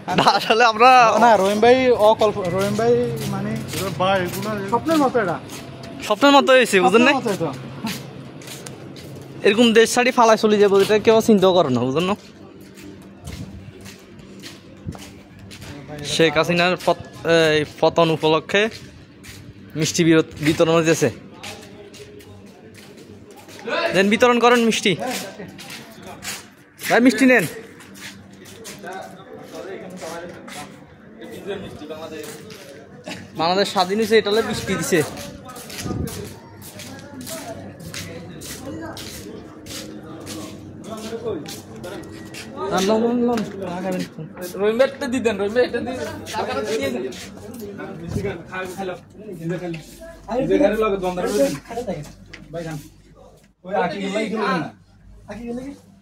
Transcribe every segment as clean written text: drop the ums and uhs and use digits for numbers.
আসলে আমরা না রহিম ভাই অকল্প রহিম ভাই মানে ভাই স্বপ্নের মতো এটা স্বপ্নের মতো হয়েছে বুঝলেন না এরকম দেশ ছাড়ি ফালাই চলে যাবো এটা কেউ চিন্তা করে না বুঝলেন না শেখ হাসিনার পতন উপলক্ষে মিষ্টি বিতরণ হয়েছে দেন বিতরণ করেন মিষ্টি ভাই মিষ্টি নেন বাংলাদেশ স্বাধীন হয়েছে এটা হলে মিষ্টি দিছে রহিমটা দিতেন রহিমটা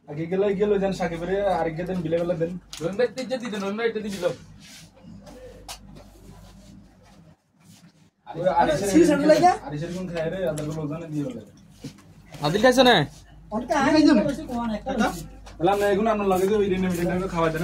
আগে গেল যেন সাকিবের আরেকটা দিন বিলে বেলা দেন রহিমটা দিতেন রহিমটা দিল আদিল খাইছে না খাওয়া দেন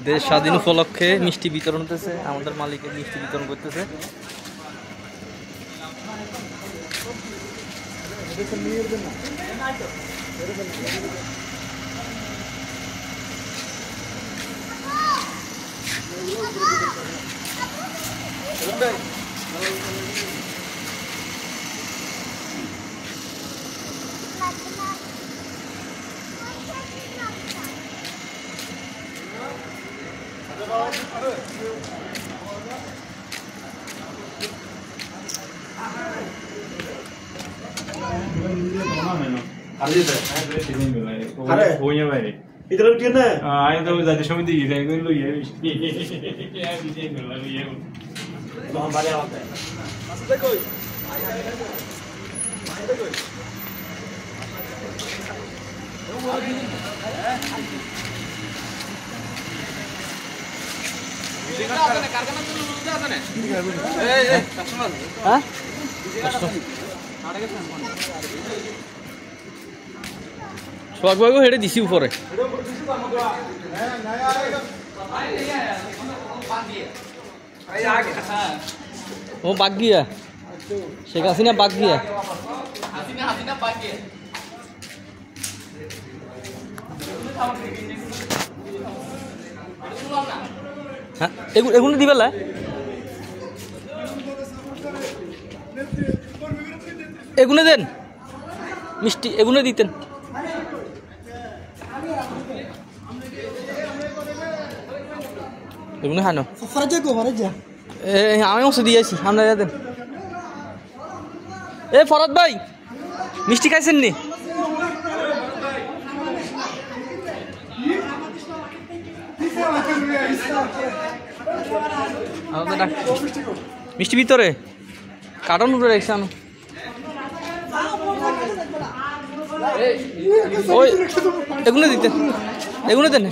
দেশ স্বাধীন উপলক্ষে মিষ্টি বিতরণ করতেছে আমাদের মালিকের মিষ্টি বিতরণ করতেছে इधर कितना है आई तो ज्यादा समिति की है कोई लोग ये तो हमारे आता है देखो সোহাগ ভাইও হেঁটে দিছি উপরে ও বাগ গিয়া শেখ হাসিনা বাগ গিয়া হ্যাঁ এগুলো দিবেলা এগুলো দেন মিষ্টি এগুলো দিতেন এগুলো হানো আমি অংশ দিয়েছি আপনারা দেন এ ফরাদ ভাই মিষ্টি খাইছেন নি মিষ্টি ভিতরে কার্টন উপরে রেখেছে আনো ওই এগুলো দিতেন এগুলো দেন